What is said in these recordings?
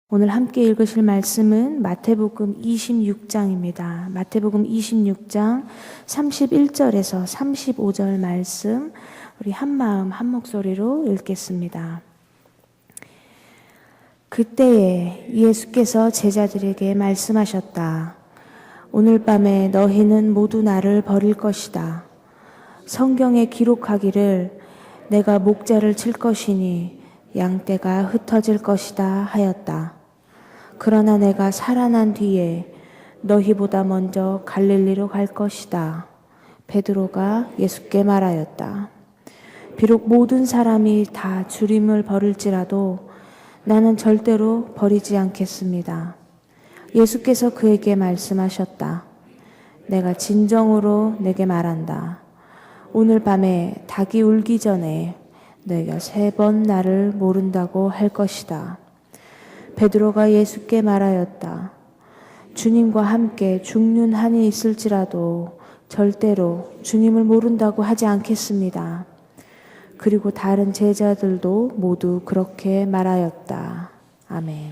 오늘 함께 읽으실 말씀은 마태복음 26장입니다. 마태복음 26장 31절에서 35절 말씀, 우리 한마음 한 목소리로 읽겠습니다. 그때에 예수께서 제자들에게 말씀하셨다. 오늘 밤에 너희는 모두 나를 버릴 것이다. 성경에 기록하기를 내가 목자를 칠 것이니 양떼가 흩어질 것이다 하였다. 그러나 내가 살아난 뒤에 너희보다 먼저 갈릴리로 갈 것이다. 베드로가 예수께 말하였다. 비록 모든 사람이 다 주님을 버릴지라도 나는 절대로 버리지 않겠습니다. 예수께서 그에게 말씀하셨다. 내가 진정으로 내게 말한다. 오늘 밤에 닭이 울기 전에 너희가 3번 나를 모른다고 할 것이다. 베드로가 예수께 말하였다. 주님과 함께 죽는 한이 있을지라도 절대로 주님을 모른다고 하지 않겠습니다. 그리고 다른 제자들도 모두 그렇게 말하였다. 아멘.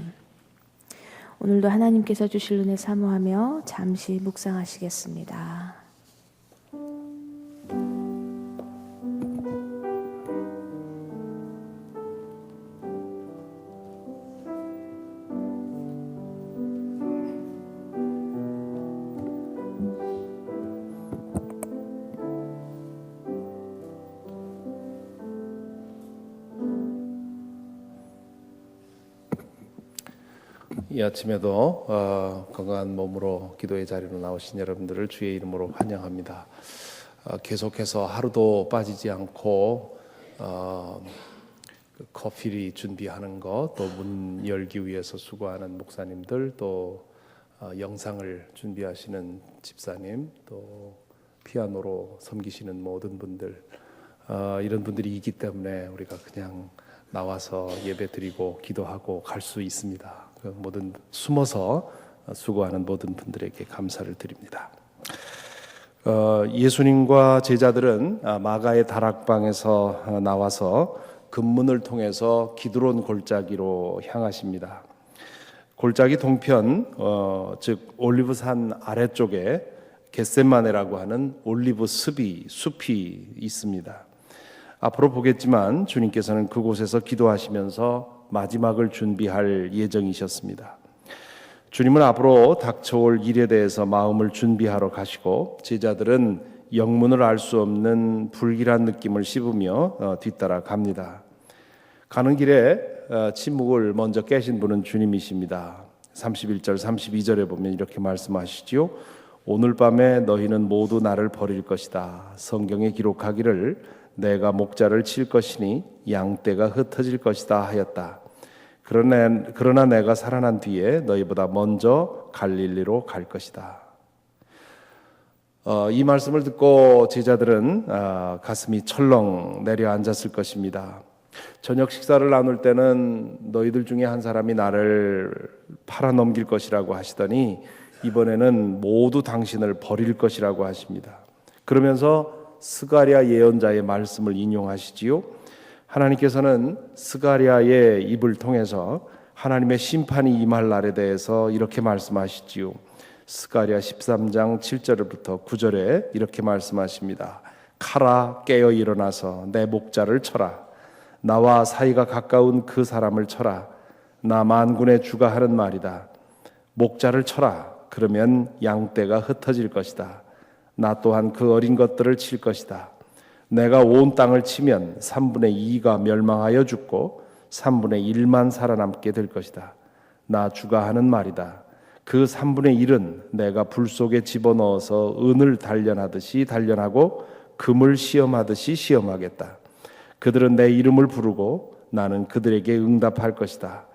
오늘도 하나님께서 주실 은혜 사모하며 잠시 묵상하시겠습니다. 이 아침에도 건강한 몸으로 기도의 자리로 나오신 여러분들을 주의 이름으로 환영합니다. 계속해서 하루도 빠지지 않고 커피 준비하는 것, 또 문 열기 위해서 수고하는 목사님들, 또 영상을 준비하시는 집사님, 또 피아노로 섬기시는 모든 분들, 이런 분들이 있기 때문에 우리가 그냥 나와서 예배 드리고 기도하고 갈 수 있습니다. 모든 숨어서 수고하는 모든 분들에게 감사를 드립니다. 예수님과 제자들은 마가의 다락방에서 나와서 금문을 통해서 기드론 골짜기로 향하십니다. 골짜기 동편, 즉 올리브산 아래쪽에 겟세마네라고 하는 올리브 숲이 있습니다. 앞으로 보겠지만 주님께서는 그곳에서 기도하시면서 마지막을 준비할 예정이셨습니다. 주님은 앞으로 닥쳐올 일에 대해서 마음을 준비하러 가시고 제자들은 영문을 알 수 없는 불길한 느낌을 씹으며 뒤따라 갑니다. 가는 길에 침묵을 먼저 깨신 분은 주님이십니다. 31절 32절에 보면 이렇게 말씀하시지요. 오늘 밤에 너희는 모두 나를 버릴 것이다. 성경에 기록하기를 내가 목자를 칠 것이니 양떼가 흩어질 것이다 하였다. 그러나 내가 살아난 뒤에 너희보다 먼저 갈릴리로 갈 것이다. 이 말씀을 듣고 제자들은 가슴이 철렁 내려앉았을 것입니다. 저녁 식사를 나눌 때는 너희들 중에 한 사람이 나를 팔아넘길 것이라고 하시더니 이번에는 모두 당신을 버릴 것이라고 하십니다. 그러면서 스가랴 예언자의 말씀을 인용하시지요. 하나님께서는 스가랴의 입을 통해서 하나님의 심판이 임할 날에 대해서 이렇게 말씀하시지요. 스가랴 13장 7절부터 9절에 이렇게 말씀하십니다. 카라 깨어 일어나서 내 목자를 쳐라. 나와 사이가 가까운 그 사람을 쳐라. 나 만군의 주가 하는 말이다. 목자를 쳐라. 그러면 양떼가 흩어질 것이다. 나 또한 그 어린 것들을 칠 것이다. 내가 온 땅을 치면 3분의 2가 멸망하여 죽고 3분의 1만 살아남게 될 것이다. 나 주가 하는 말이다. 그 3분의 1은 내가 불 속에 집어넣어서 은을 단련하듯이 단련하고 금을 시험하듯이 시험하겠다. 그들은 내 이름을 부르고 나는 그들에게 응답할 것이다.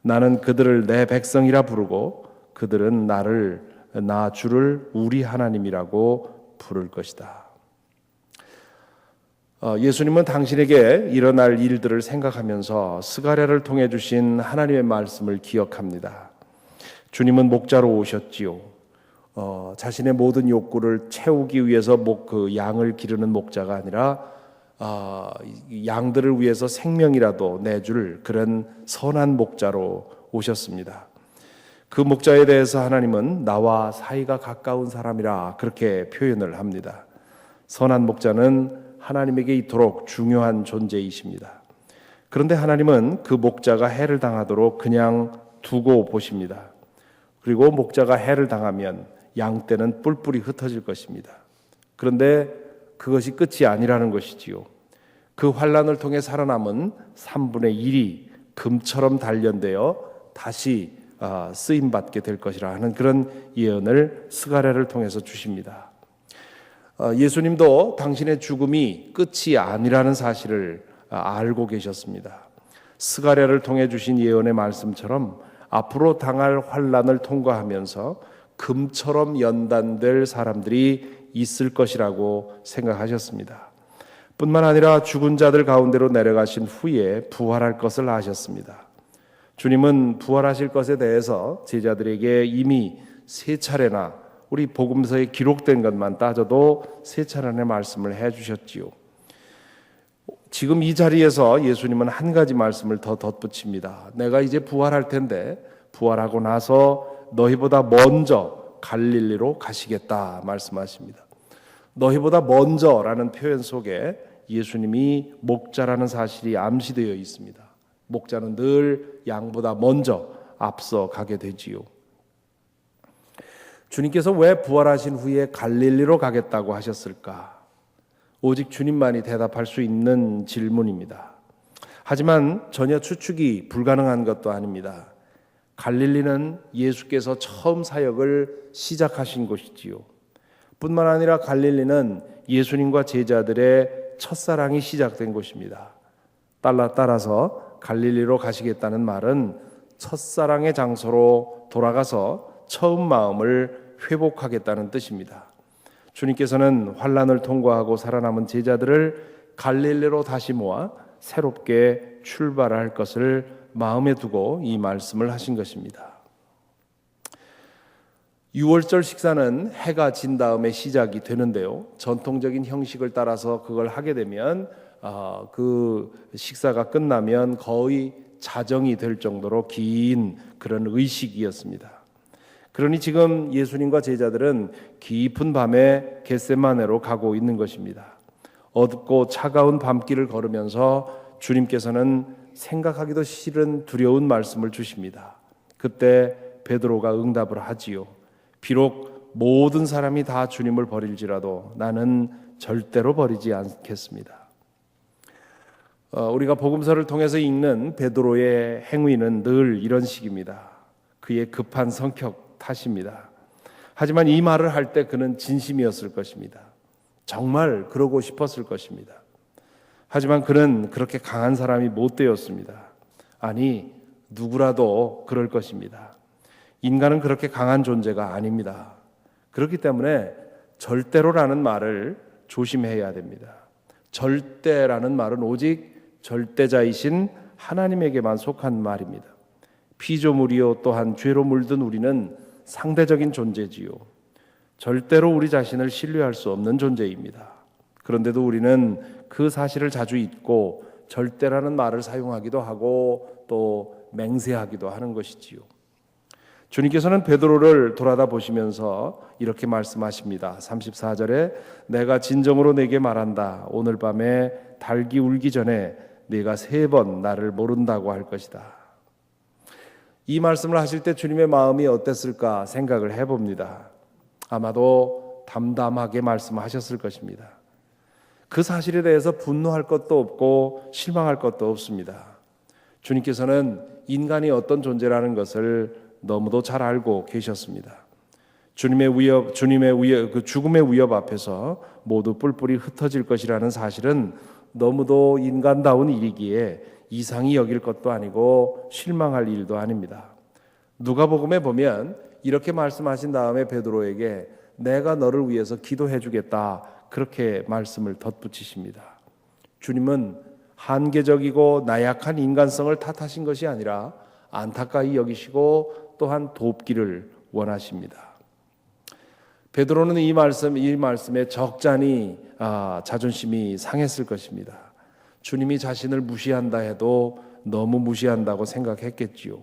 나는 그들을 내 백성이라 부르고 그들은 나 주를 우리 하나님이라고 부를 것이다. 예수님은 당신에게 일어날 일들을 생각하면서 스가랴를 통해 주신 하나님의 말씀을 기억합니다. 주님은 목자로 오셨지요. 자신의 모든 욕구를 채우기 위해서 양을 기르는 목자가 아니라 양들을 위해서 생명이라도 내줄 그런 선한 목자로 오셨습니다. 그 목자에 대해서 하나님은 나와 사이가 가까운 사람이라 그렇게 표현을 합니다. 선한 목자는 하나님에게 이토록 중요한 존재이십니다. 그런데 하나님은 그 목자가 해를 당하도록 그냥 두고 보십니다. 그리고 목자가 해를 당하면 양떼는 뿔뿔이 흩어질 것입니다. 그런데 그것이 끝이 아니라는 것이지요. 그 환난을 통해 살아남은 3분의 1이 금처럼 단련되어 다시 쓰임받게 될 것이라 하는 그런 예언을 스가랴를 통해서 주십니다. 예수님도 당신의 죽음이 끝이 아니라는 사실을 알고 계셨습니다. 스가랴를 통해 주신 예언의 말씀처럼 앞으로 당할 환난을 통과하면서 금처럼 연단될 사람들이 있을 것이라고 생각하셨습니다. 뿐만 아니라 죽은 자들 가운데로 내려가신 후에 부활할 것을 아셨습니다. 주님은 부활하실 것에 대해서 제자들에게 이미 3차례나 우리 복음서에 기록된 것만 따져도 3차례나 말씀을 해주셨지요. 지금 이 자리에서 예수님은 한 가지 말씀을 더 덧붙입니다. 내가 이제 부활할 텐데 부활하고 나서 너희보다 먼저 갈릴리로 가시겠다 말씀하십니다. 너희보다 먼저라는 표현 속에 예수님이 목자라는 사실이 암시되어 있습니다. 목자는 늘 양보다 먼저 앞서 가게 되지요. 주님께서 왜 부활하신 후에 갈릴리로 가겠다고 하셨을까? 오직 주님만이 대답할 수 있는 질문입니다. 하지만 전혀 추측이 불가능한 것도 아닙니다. 갈릴리는 예수께서 처음 사역을 시작하신 곳이지요. 뿐만 아니라 갈릴리는 예수님과 제자들의 첫사랑이 시작된 곳입니다. 따라서 갈릴리로 가시겠다는 말은 첫사랑의 장소로 돌아가서 처음 마음을 회복하겠다는 뜻입니다. 주님께서는 환난을 통과하고 살아남은 제자들을 갈릴리로 다시 모아 새롭게 출발할 것을 마음에 두고 이 말씀을 하신 것입니다. 유월절 식사는 해가 진 다음에 시작이 되는데요. 전통적인 형식을 따라서 그걸 하게 되면 그 식사가 끝나면 거의 자정이 될 정도로 긴 그런 의식이었습니다. 그러니 지금 예수님과 제자들은 깊은 밤에 겟세마네로 가고 있는 것입니다. 어둡고 차가운 밤길을 걸으면서 주님께서는 생각하기도 싫은 두려운 말씀을 주십니다. 그때 베드로가 응답을 하지요. 비록 모든 사람이 다 주님을 버릴지라도 나는 절대로 버리지 않겠습니다. 우리가 복음서를 통해서 읽는 베드로의 행위는 늘 이런 식입니다. 그의 급한 성격 탓입니다. 하지만 이 말을 할 때 그는 진심이었을 것입니다. 정말 그러고 싶었을 것입니다. 하지만 그는 그렇게 강한 사람이 못 되었습니다. 아니, 누구라도 그럴 것입니다. 인간은 그렇게 강한 존재가 아닙니다. 그렇기 때문에 절대로라는 말을 조심해야 됩니다. 절대라는 말은 오직 절대자이신 하나님에게만 속한 말입니다. 피조물이요 또한 죄로 물든 우리는 상대적인 존재지요. 절대로 우리 자신을 신뢰할 수 없는 존재입니다. 그런데도 우리는 그 사실을 자주 잊고 절대라는 말을 사용하기도 하고 또 맹세하기도 하는 것이지요. 주님께서는 베드로를 돌아다 보시면서 이렇게 말씀하십니다. 34절에 내가 진정으로 내게 말한다. 오늘 밤에 닭이 울기 전에 네가 3번 나를 모른다고 할 것이다. 이 말씀을 하실 때 주님의 마음이 어땠을까 생각을 해봅니다. 아마도 담담하게 말씀하셨을 것입니다. 그 사실에 대해서 분노할 것도 없고 실망할 것도 없습니다. 주님께서는 인간이 어떤 존재라는 것을 너무도 잘 알고 계셨습니다. 주님의 그 죽음의 위협 앞에서 모두 뿔뿔이 흩어질 것이라는 사실은 너무도 인간다운 일이기에 이상히 여길 것도 아니고 실망할 일도 아닙니다. 누가복음에 보면 이렇게 말씀하신 다음에 베드로에게 내가 너를 위해서 기도해 주겠다 그렇게 말씀을 덧붙이십니다. 주님은 한계적이고 나약한 인간성을 탓하신 것이 아니라 안타까이 여기시고 또한 돕기를 원하십니다. 베드로는 이 말씀에 적잖이 자존심이 상했을 것입니다. 주님이 자신을 무시한다 해도 너무 무시한다고 생각했겠지요.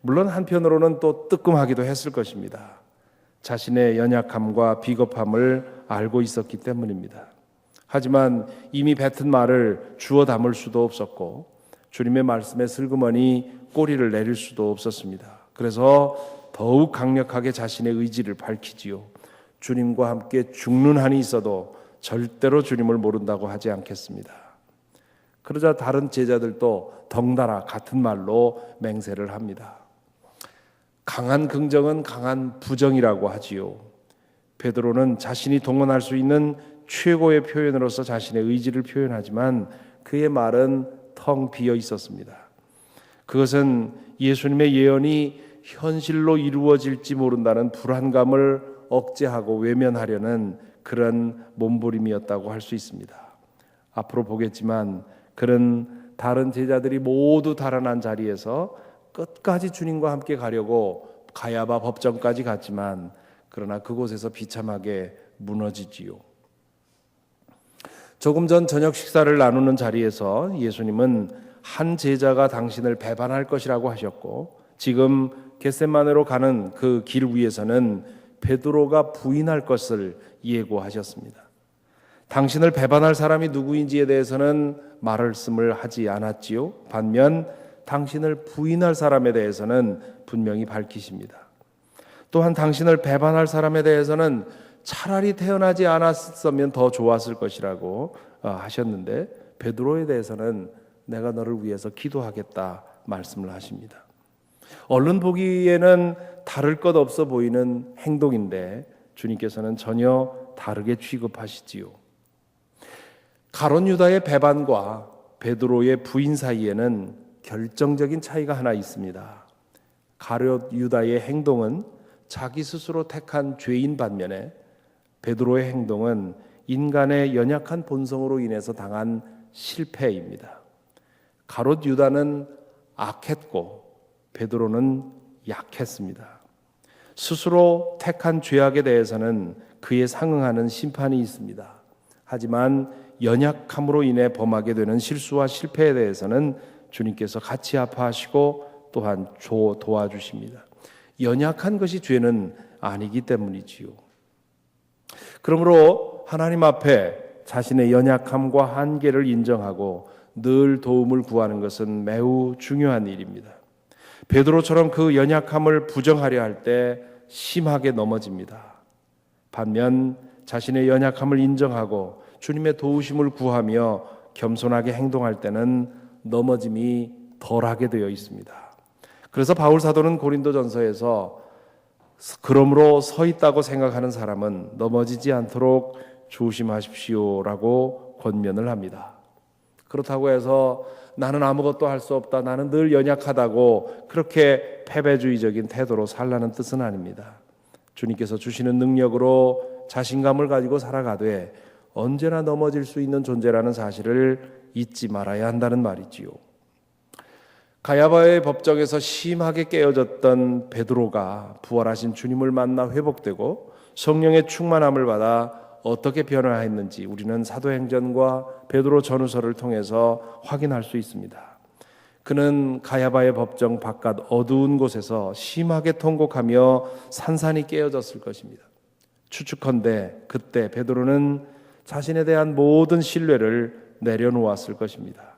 물론 한편으로는 또 뜨끔하기도 했을 것입니다. 자신의 연약함과 비겁함을 알고 있었기 때문입니다. 하지만 이미 뱉은 말을 주워 담을 수도 없었고 주님의 말씀에 슬그머니 꼬리를 내릴 수도 없었습니다. 그래서 더욱 강력하게 자신의 의지를 밝히지요. 주님과 함께 죽는 한이 있어도 절대로 주님을 모른다고 하지 않겠습니다. 그러자 다른 제자들도 덩달아 같은 말로 맹세를 합니다. 강한 긍정은 강한 부정이라고 하지요. 베드로는 자신이 동원할 수 있는 최고의 표현으로서 자신의 의지를 표현하지만 그의 말은 텅 비어 있었습니다. 그것은 예수님의 예언이 현실로 이루어질지 모른다는 불안감을 억제하고 외면하려는 그런 몸부림이었다고 할 수 있습니다. 앞으로 보겠지만 그는 다른 제자들이 모두 달아난 자리에서 끝까지 주님과 함께 가려고 가야바 법정까지 갔지만 그러나 그곳에서 비참하게 무너지지요. 조금 전 저녁 식사를 나누는 자리에서 예수님은 한 제자가 당신을 배반할 것이라고 하셨고 지금 겟세마네로 가는 그 길 위에서는 베드로가 부인할 것을 예고하셨습니다. 당신을 배반할 사람이 누구인지에 대해서는 말씀을 하지 않았지요. 반면 당신을 부인할 사람에 대해서는 분명히 밝히십니다. 또한 당신을 배반할 사람에 대해서는 차라리 태어나지 않았으면 더 좋았을 것이라고 하셨는데 베드로에 대해서는 내가 너를 위해서 기도하겠다 말씀을 하십니다. 얼른 보기에는 다를 것 없어 보이는 행동인데 주님께서는 전혀 다르게 취급하시지요. 가롯 유다의 배반과 베드로의 부인 사이에는 결정적인 차이가 하나 있습니다. 가롯 유다의 행동은 자기 스스로 택한 죄인 반면에 베드로의 행동은 인간의 연약한 본성으로 인해서 당한 실패입니다. 가롯 유다는 악했고 베드로는 약했습니다. 스스로 택한 죄악에 대해서는 그에 상응하는 심판이 있습니다. 하지만 연약함으로 인해 범하게 되는 실수와 실패에 대해서는 주님께서 같이 아파하시고 또한 도와주십니다. 연약한 것이 죄는 아니기 때문이지요. 그러므로 하나님 앞에 자신의 연약함과 한계를 인정하고 늘 도움을 구하는 것은 매우 중요한 일입니다. 베드로처럼 그 연약함을 부정하려 할 때 심하게 넘어집니다. 반면 자신의 연약함을 인정하고 주님의 도우심을 구하며 겸손하게 행동할 때는 넘어짐이 덜하게 되어 있습니다. 그래서 바울 사도는 고린도전서에서 그러므로 서 있다고 생각하는 사람은 넘어지지 않도록 조심하십시오라고 권면을 합니다. 그렇다고 해서 나는 아무것도 할 수 없다, 나는 늘 연약하다고 그렇게 패배주의적인 태도로 살라는 뜻은 아닙니다. 주님께서 주시는 능력으로 자신감을 가지고 살아가되 언제나 넘어질 수 있는 존재라는 사실을 잊지 말아야 한다는 말이지요. 가야바의 법정에서 심하게 깨어졌던 베드로가 부활하신 주님을 만나 회복되고 성령의 충만함을 받아 어떻게 변화했는지 우리는 사도행전과 베드로 전후서를 통해서 확인할 수 있습니다. 그는 가야바의 법정 바깥 어두운 곳에서 심하게 통곡하며 산산이 깨어졌을 것입니다. 추측컨대 그때 베드로는 자신에 대한 모든 신뢰를 내려놓았을 것입니다.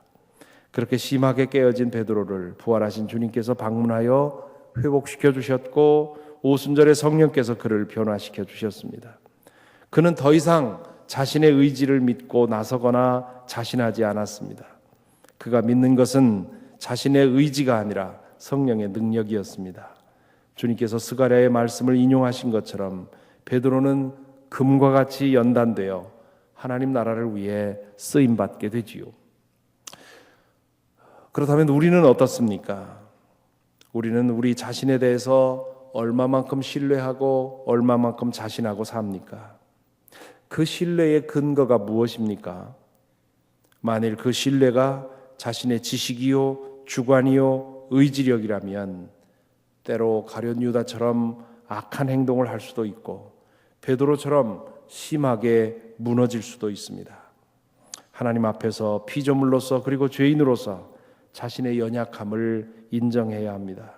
그렇게 심하게 깨어진 베드로를 부활하신 주님께서 방문하여 회복시켜 주셨고 오순절에 성령께서 그를 변화시켜 주셨습니다. 그는 더 이상 자신의 의지를 믿고 나서거나 자신하지 않았습니다. 그가 믿는 것은 자신의 의지가 아니라 성령의 능력이었습니다. 주님께서 스가랴의 말씀을 인용하신 것처럼 베드로는 금과 같이 연단되어 하나님 나라를 위해 쓰임받게 되지요. 그렇다면 우리는 어떻습니까? 우리는 우리 자신에 대해서 얼마만큼 신뢰하고 얼마만큼 자신하고 삽니까? 그 신뢰의 근거가 무엇입니까? 만일 그 신뢰가 자신의 지식이요, 주관이요, 의지력이라면 때로 가룟 유다처럼 악한 행동을 할 수도 있고 베드로처럼 심하게 무너질 수도 있습니다. 하나님 앞에서 피조물로서 그리고 죄인으로서 자신의 연약함을 인정해야 합니다.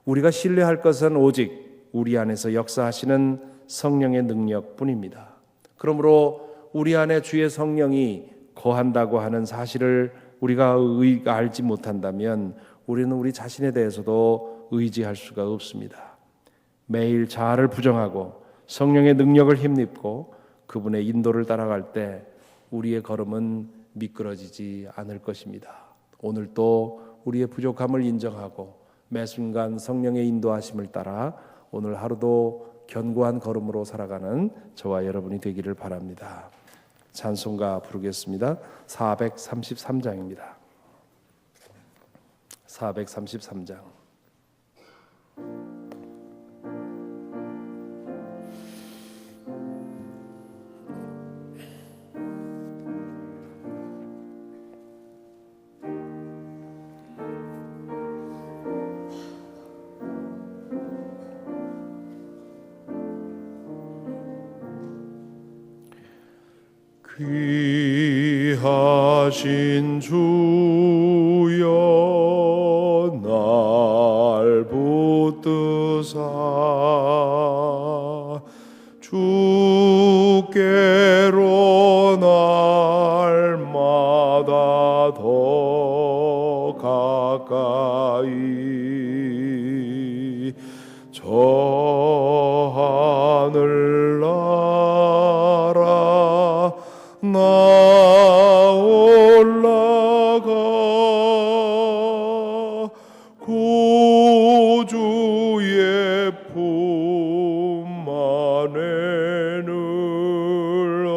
우리가 신뢰할 것은 오직 우리 안에서 역사하시는 성령의 능력뿐입니다. 그러므로 우리 안에 주의 성령이 거한다고 하는 사실을 우리가 알지 못한다면 우리는 우리 자신에 대해서도 의지할 수가 없습니다. 매일 자아를 부정하고 성령의 능력을 힘입고 그분의 인도를 따라갈 때 우리의 걸음은 미끄러지지 않을 것입니다. 오늘 또 우리의 부족함을 인정하고 매 순간 성령의 인도하심을 따라 오늘 하루도 견고한 걸음으로 살아가는 저와 여러분이 되기를 바랍니다. 찬송가 부르겠습니다. 433장입니다. 433장. 귀하신 주여 날 붙드사 주께로 날마다 더 가까이 저 하늘 나라 나 올라가 구주의 품 안에 늘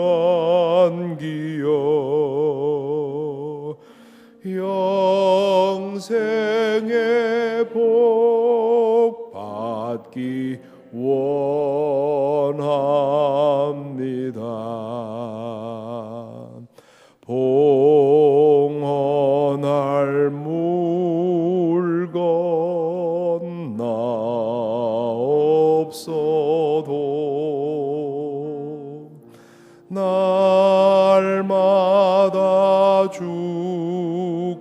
안기어 영생의 복 받기 원합니다. 봉헌할 물건 나 없어도 날마다 주께로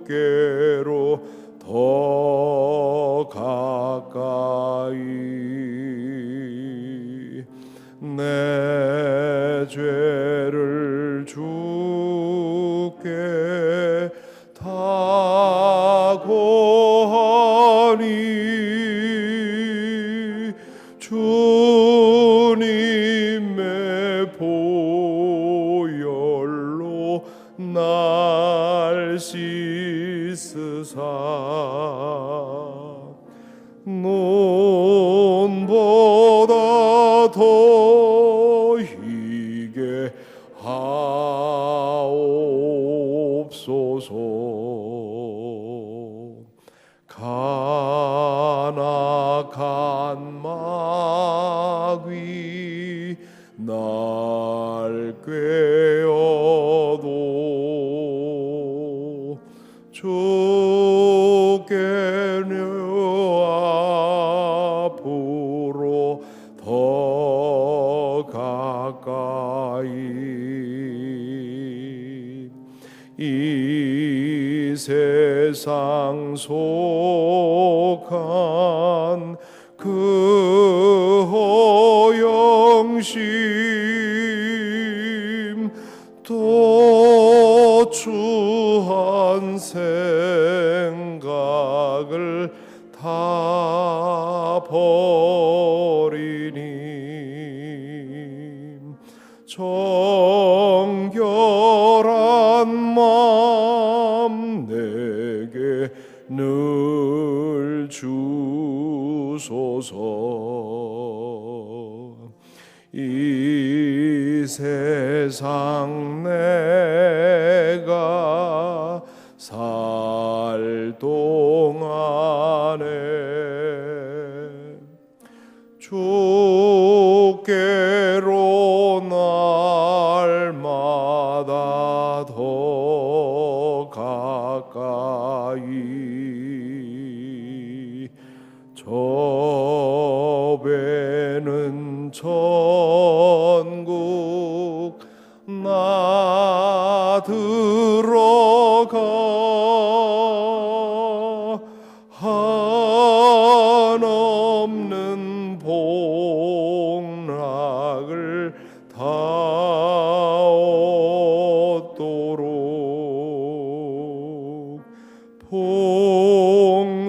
더 가까이 내 죄를 주께 다 고하니 주님의 보혈로 날 씻으사 눈보다 더 희게 하옵소서. 간악한 마귀 날 꾀어도 주께 앞으로 더 가까이 이 세상 속한 그 허영심 또 추한 생각을 다 버리니 정결한 마음 내게 늘 주소서. 이 세상 내가 살 동안에 주께로 날마다 더 가까이 저 배는 천국 나 들어가 하나 풍성하는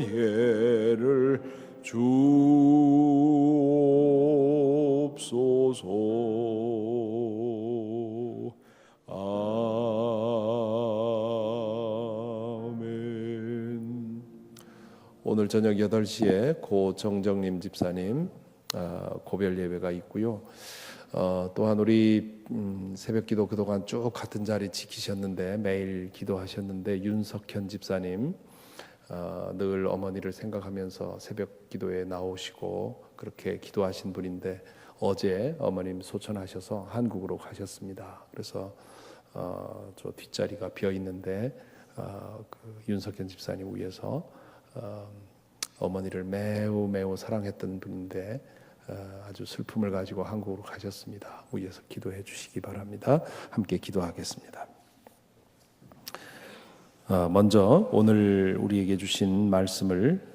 예를 주옵소서. 아멘. 오늘 저녁 8시에 고정정님 집사님 고별 예배가 있고요. 또한 우리 새벽기도 그동안 쭉 같은 자리 지키셨는데 매일 기도하셨는데 윤석현 집사님 늘 어머니를 생각하면서 새벽기도에 나오시고 그렇게 기도하신 분인데 어제 어머님 소천하셔서 한국으로 가셨습니다. 그래서 저 뒷자리가 비어 있는데 그 윤석현 집사님 위해서 어머니를 매우 사랑했던 분인데 아주 슬픔을 가지고 한국으로 가셨습니다. 위에서 기도해 주시기 바랍니다. 함께 기도하겠습니다. 먼저 오늘 우리에게 주신 말씀을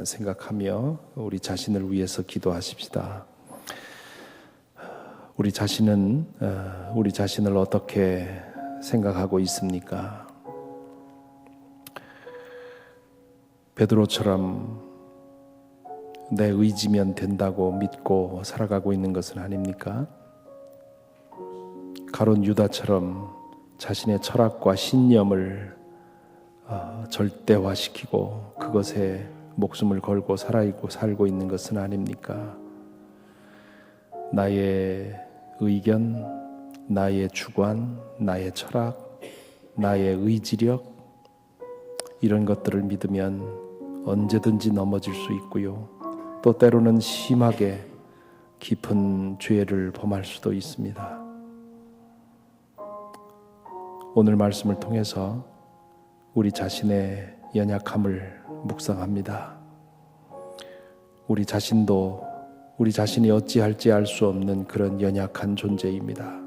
생각하며 우리 자신을 위해서 기도하십시다. 우리 자신은 우리 자신을 어떻게 생각하고 있습니까? 베드로처럼 내 의지면 된다고 믿고 살아가고 있는 것은 아닙니까? 가룟 유다처럼 자신의 철학과 신념을 절대화시키고 그것에 목숨을 걸고 살고 있는 것은 아닙니까? 나의 의견, 나의 주관, 나의 철학, 나의 의지력 이런 것들을 믿으면 언제든지 넘어질 수 있고요. 또 때로는 심하게 깊은 죄를 범할 수도 있습니다. 오늘 말씀을 통해서 우리 자신의 연약함을 묵상합니다. 우리 자신도 우리 자신이 어찌할지 알 수 없는 그런 연약한 존재입니다.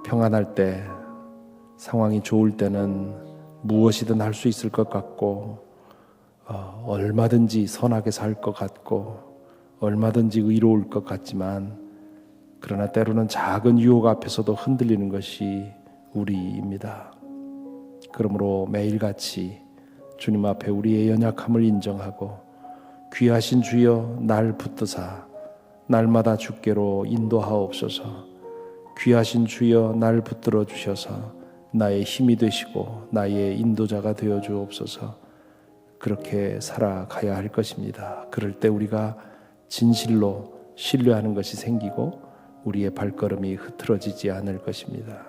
평안할 때, 상황이 좋을 때는 무엇이든 할 수 있을 것 같고 얼마든지 선하게 살 것 같고 얼마든지 의로울 것 같지만 그러나 때로는 작은 유혹 앞에서도 흔들리는 것이 우리입니다. 그러므로 매일같이 주님 앞에 우리의 연약함을 인정하고 귀하신 주여 날 붙드사 날마다 주께로 인도하옵소서. 귀하신 주여 날 붙들어 주셔서 나의 힘이 되시고 나의 인도자가 되어 주옵소서. 그렇게 살아가야 할 것입니다. 그럴 때 우리가 진실로 신뢰하는 것이 생기고 우리의 발걸음이 흐트러지지 않을 것입니다.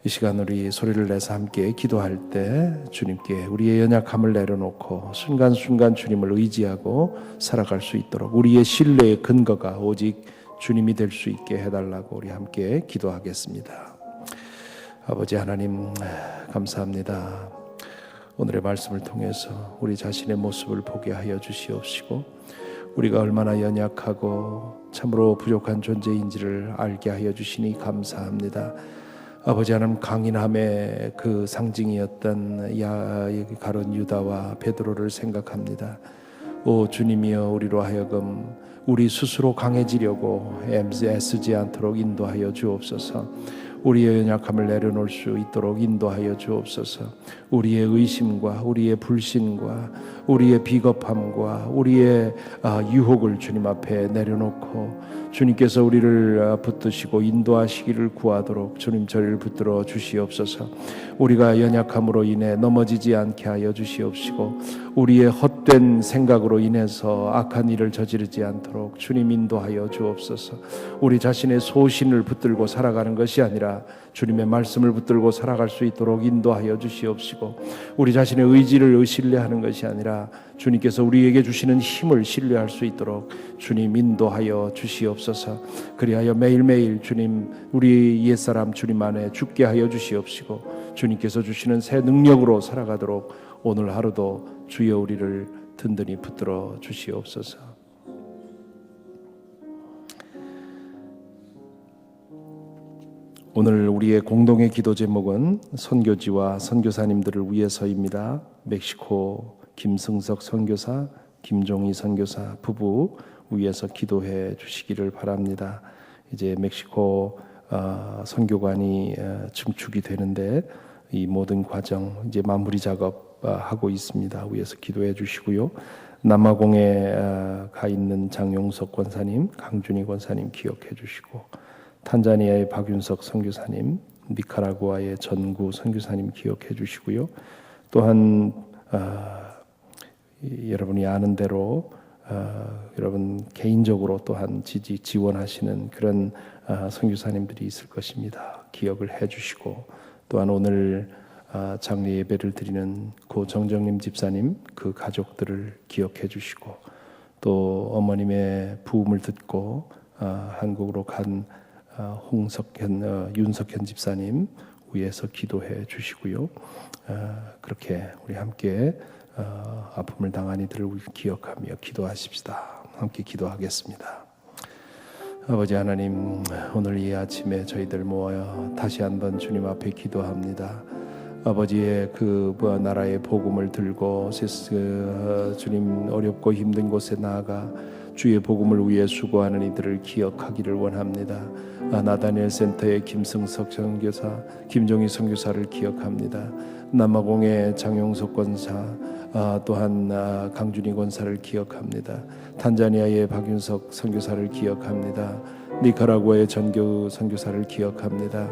이 시간 우리 소리를 내서 함께 기도할 때 주님께 우리의 연약함을 내려놓고 순간순간 주님을 의지하고 살아갈 수 있도록 우리의 신뢰의 근거가 오직 주님이 될 수 있게 해달라고 우리 함께 기도하겠습니다. 아버지 하나님 감사합니다. 오늘의 말씀을 통해서 우리 자신의 모습을 보게 하여 주시옵시고 우리가 얼마나 연약하고 참으로 부족한 존재인지를 알게 하여 주시니 감사합니다. 아버지 하나님 강인함의 그 상징이었던 가룟 유다와 베드로를 생각합니다. 오 주님이여 우리로 하여금 우리 스스로 강해지려고 애쓰지 않도록 인도하여 주옵소서. 우리의 연약함을 내려놓을 수 있도록 인도하여 주옵소서. 우리의 의심과 우리의 불신과 우리의 비겁함과 우리의 유혹을 주님 앞에 내려놓고 주님께서 우리를 붙드시고 인도하시기를 구하도록 주님 저를 붙들어 주시옵소서. 우리가 연약함으로 인해 넘어지지 않게 하여 주시옵시고 우리의 헛된 생각으로 인해서 악한 일을 저지르지 않도록 주님 인도하여 주옵소서. 우리 자신의 소신을 붙들고 살아가는 것이 아니라 주님의 말씀을 붙들고 살아갈 수 있도록 인도하여 주시옵시고 우리 자신의 의지를 신뢰하는 것이 아니라 주님께서 우리에게 주시는 힘을 신뢰할 수 있도록 주님 인도하여 주시옵소서. 그리하여 매일매일 주님 우리 옛사람 주님 안에 죽게 하여 주시옵시고 주님께서 주시는 새 능력으로 살아가도록 오늘 하루도 주여 우리를 든든히 붙들어 주시옵소서. 오늘 우리의 공동의 기도 제목은 선교지와 선교사님들을 위해서입니다. 멕시코 김승석 선교사, 김종희 선교사 부부 위해서 기도해 주시기를 바랍니다. 이제 멕시코 선교관이 증축이 되는데 이 모든 과정 이제 마무리 작업하고 있습니다. 위에서 기도해 주시고요. 남아공에 가 있는 장용석 권사님, 강준희 권사님 기억해 주시고, 탄자니아의 박윤석 선교사님, 니카라구아의 전구 선교사님 기억해 주시고요. 또한 여러분이 아는 대로 여러분 개인적으로 또한 지원하시는 그런 선교사님들이 있을 것입니다. 기억을 해주시고, 또한 오늘 장례 예배를 드리는 고 정정림 집사님 그 가족들을 기억해 주시고, 또 어머님의 부음을 듣고 한국으로 간 윤석현 집사님 위해서 기도해 주시고요. 그렇게 우리 함께 아픔을 당한 이들을 기억하며 기도하십시다. 함께 기도하겠습니다. 아버지 하나님, 오늘 이 아침에 저희들 모여 다시 한번 주님 앞에 기도합니다. 아버지의 그 나라의 복음을 들고 주님 어렵고 힘든 곳에 나아가 주의 복음을 위해 수고하는 이들을 기억하기를 원합니다. 나다니엘 센터의 김승석 선교사, 김종희 선교사를 기억합니다. 남아공의 장용석 권사, 또한 강준희 권사를 기억합니다. 탄자니아의 박윤석 선교사를 기억합니다. 니카라구아의 전교 선교사를 기억합니다.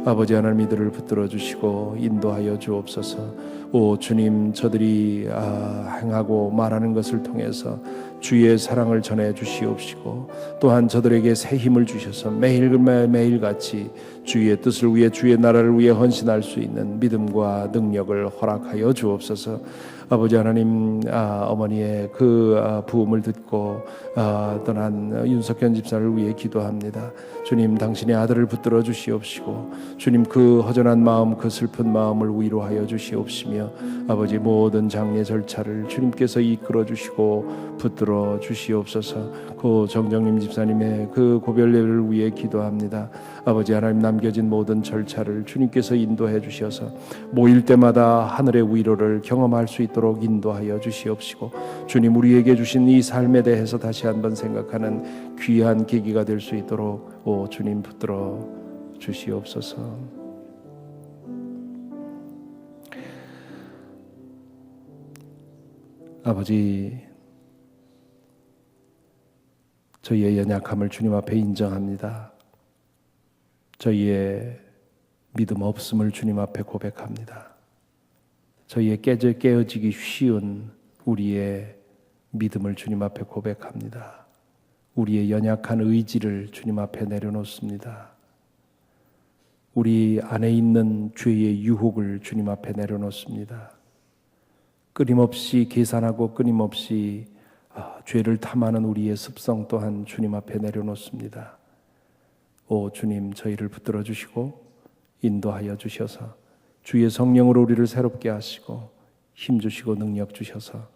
아버지 하나님, 이들을 붙들어 주시고 인도하여 주옵소서. 오 주님, 저들이 행하고 말하는 것을 통해서 주의 사랑을 전해 주시옵시고, 또한 저들에게 새 힘을 주셔서 매일같이 주의 뜻을 위해, 주의 나라를 위해 헌신할 수 있는 믿음과 능력을 허락하여 주옵소서. 아버지 하나님, 어머니의 그 부음을 듣고 떠난 윤석현 집사를 위해 기도합니다. 주님, 당신의 아들을 붙들어 주시옵시고, 주님 그 허전한 마음, 그 슬픈 마음을 위로하여 주시옵시며, 아버지 모든 장례 절차를 주님께서 이끌어 주시고 붙들어 주시옵소서. 고 정정림 집사님의 그 고별 예배를 위해 기도합니다. 아버지 하나님, 남겨진 모든 절차를 주님께서 인도해 주셔서 모일 때마다 하늘의 위로를 경험할 수 있도록 인도하여 주시옵시고, 주님 우리에게 주신 이 삶에 대해서 다시 한번 생각하는 귀한 계기가 될 수 있도록 주님 붙들어 주시옵소서. 아버지, 저희의 연약함을 주님 앞에 인정합니다. 저희의 믿음 없음을 주님 앞에 고백합니다. 저희의 깨어지기 쉬운 우리의 믿음을 주님 앞에 고백합니다. 우리의 연약한 의지를 주님 앞에 내려놓습니다. 우리 안에 있는 죄의 유혹을 주님 앞에 내려놓습니다. 끊임없이 계산하고 끊임없이 죄를 탐하는 우리의 습성 또한 주님 앞에 내려놓습니다. 오 주님, 저희를 붙들어 주시고 인도하여 주셔서 주의 성령으로 우리를 새롭게 하시고 힘 주시고 능력 주셔서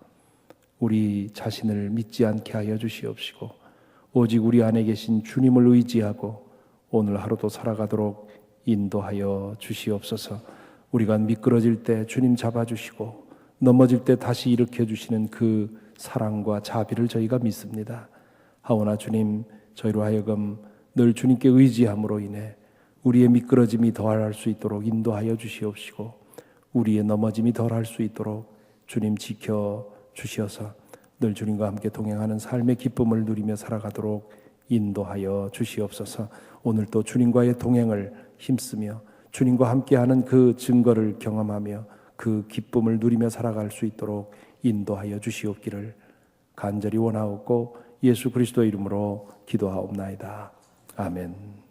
우리 자신을 믿지 않게 하여 주시옵시고, 오직 우리 안에 계신 주님을 의지하고 오늘 하루도 살아가도록 인도하여 주시옵소서. 우리가 미끄러질 때 주님 잡아주시고 넘어질 때 다시 일으켜 주시는 그 사랑과 자비를 저희가 믿습니다. 하오나 주님, 저희로 하여금 늘 주님께 의지함으로 인해 우리의 미끄러짐이 더할 수 있도록 인도하여 주시옵시고, 우리의 넘어짐이 덜할 수 있도록 주님 지켜 주시어서 늘 주님과 함께 동행하는 삶의 기쁨을 누리며 살아가도록 인도하여 주시옵소서. 오늘 또 주님과의 동행을 힘쓰며 주님과 함께하는 그 증거를 경험하며 그 기쁨을 누리며 살아갈 수 있도록 인도하여 주시옵기를 간절히 원하옵고 예수 그리스도의 이름으로 기도하옵나이다. 아멘.